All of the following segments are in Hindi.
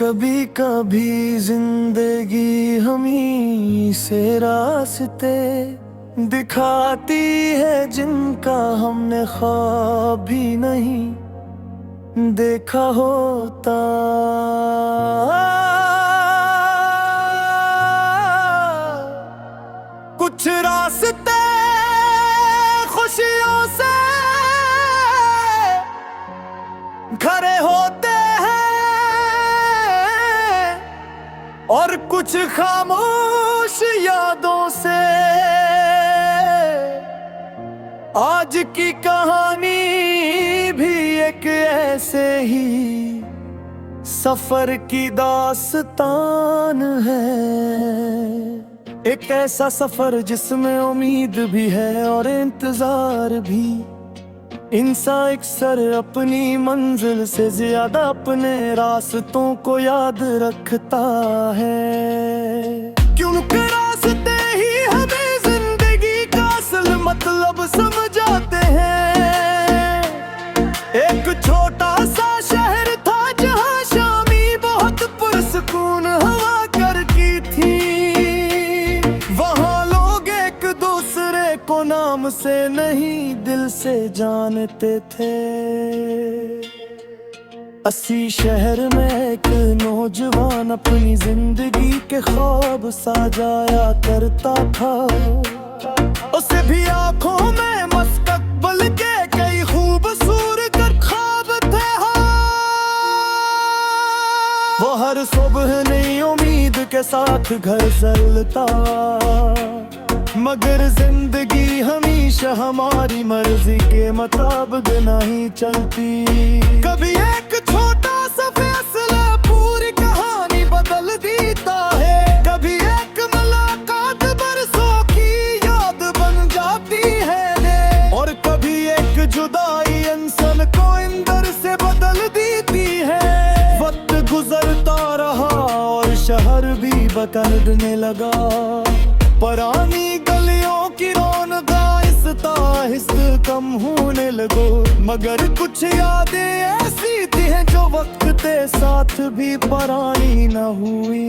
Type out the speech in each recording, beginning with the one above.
कभी कभी जिंदगी हमी से रास्ते दिखाती है जिनका हमने ख्वाब भी नहीं देखा होता। कुछ रास्ते खुशियों से खड़े होते और कुछ खामोश यादों से। आज की कहानी भी एक ऐसे ही सफर की दास्तान है। एक ऐसा सफर जिसमें उम्मीद भी है और इंतजार भी। इंसान अक्सर अपनी मंजिल से ज्यादा अपने रास्तों को याद रखता है, क्योंकि रास्ते ही हमें जिंदगी का असल मतलब समझाते हैं। एक छोटा सा शहर था जहाँ शामी बहुत पुरसकून हवा करती थी। वहाँ लोग एक दूसरे को नाम से नहीं दिल से जानते थे। अस्सी शहर में एक नौजवान अपनी जिंदगी के ख्वाब सजाया करता था। उसे भी आंखों में मुस्तकबिल के कई खूबसूरत ख्वाब थे। वो हर सुबह नई उम्मीद के साथ घर चलता, मगर जिंदगी हमेशा हमारी मर्जी के मुताबिक नहीं चलती। कभी एक छोटा सा फैसला पूरी कहानी बदल देता है। कभी एक मुलाकात बरसों की याद बन जाती है, और कभी एक जुदाई इंसान को अंदर से बदल देती है। वक्त गुजरता रहा और शहर भी बदलने लगा। पुरानी गलियों की रौनक आहिस्ता आहिस्ता कम होने लगो, मगर कुछ यादें ऐसी थी हैं जो वक्त के साथ भी पुरानी न हुई।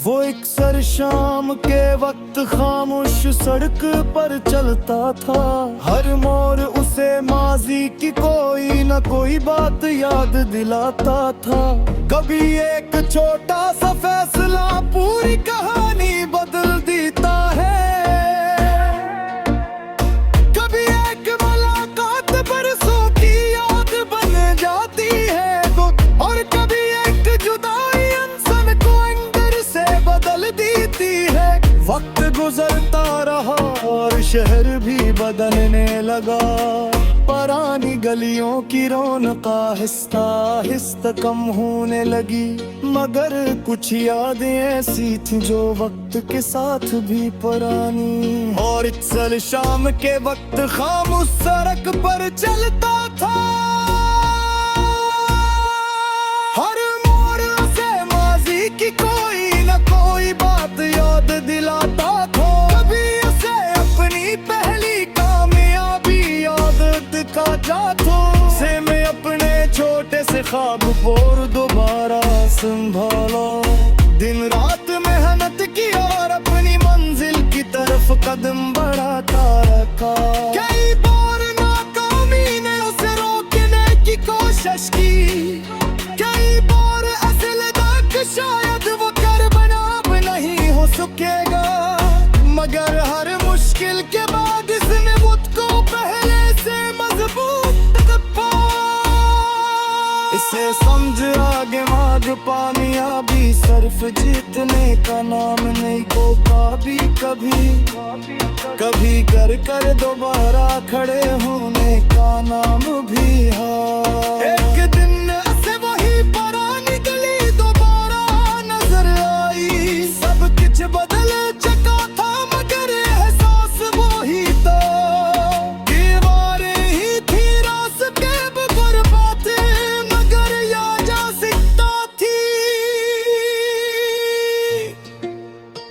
वो अक्सर शाम के वक्त खामोश सड़क पर चलता था। हर मोड़ उसे माजी की कोई न कोई बात याद दिलाता था। कभी एक छोटा सा फैसला पूरी कहानी बदल देता है। कभी एक मुलाकात बरसों की याद बन जाती है, और कभी एक जुदाई इंसान को अंदर से बदल देती है। वक्त गुजरता रहा और शहर भी बदलने लगा। पुरानी गलियों की रौनक आहिस्ता आहिस्ता कम होने लगी, मगर कुछ यादें ऐसी थी जो वक्त के साथ भी पुरानी। और अक्सर शाम के वक्त खामोश सड़क पर चलता था। हर मोड़ से माजी की कोई न कोई बात याद दिलाता था। कभी उसे अपनी पहली कामयाबी याद दिखाता था। से मैं अपने छोटे से ख्वाब और दोबारा संभाला। दिन रात मेहनत की और अपनी मंजिल की तरफ कदम बढ़ाता रखा। कई बार नाकामी ने उसे रोकने की कोशिश की। कई बार असल तक शायद वो कर बना अब नहीं हो सकेगा, मगर हर मुश्किल के बाद इसने खुद को पहले से मजबूत पा। इसे समझ आगे मार्ग कामयाबी सिर्फ जीतने का नाम नहीं होता। भी कभी कर दोबारा खड़े होने का नाम भी है। एक दिन से वही पुरानी गली दोबारा नजर आई। सब कुछ बदल चुका था, मगर एहसास वही था। दीवारें ही थी रास्ते पर बातें, मगर याद जा सकता थी।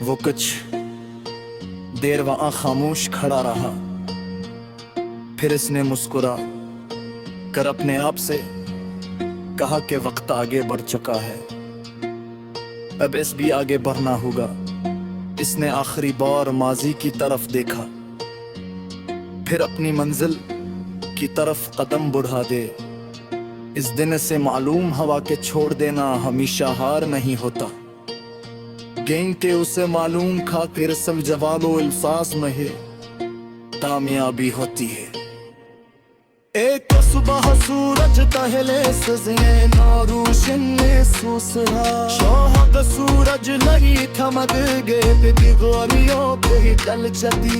वो कुछ देर वहां खामोश खड़ा रहा, फिर इसने मुस्कुरा कर अपने आप से कहा कि वक्त आगे बढ़ चुका है, अब इस भी आगे बढ़ना होगा। इसने आखिरी बार माजी की तरफ देखा, फिर अपनी मंजिल की तरफ कदम बढ़ा दे। इस दिन से मालूम हवा के छोड़ देना हमेशा हार नहीं होता। गेंद के उसे मालूम खा फिर सब जवाबो इल्फास में है कामयाबी होती है। एक सुबह सूरज पहले सजे नारूशन ने सूसरा, शोहद सूरज लगी थमक गए दिवालियों पे ही डल चती।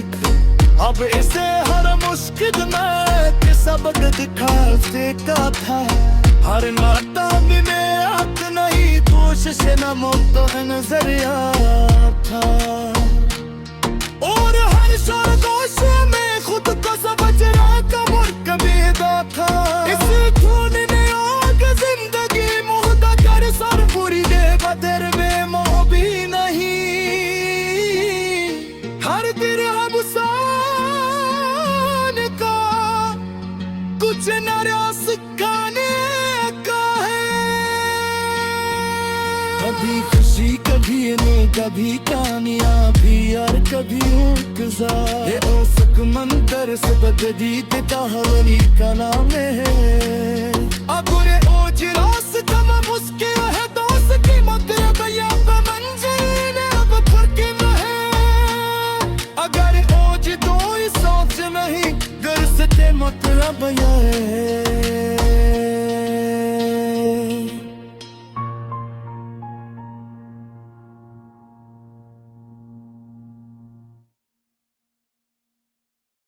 अब इसे हर मुश्किल में सबक दिखाते का था, हर नाता में आत नहीं कोशिश न मुक्त नजरिया था। और हर सरगोश में खुद को समझना कमर कबीदा था। इस खून ने आग जिंदगी मुहदा कर सर पूरी दे बदर में मोह भी नहीं। हर दिरहम सान का कुछ नरास खाने का है। कभी खुशी कभी नहीं, कभी कामयाबी और कभी इंतजार। ये औसक मंतर से बददीद कहानी का नाम है। अब ये ओज रास कम मुश्किल है दोस्त की मगर भैया।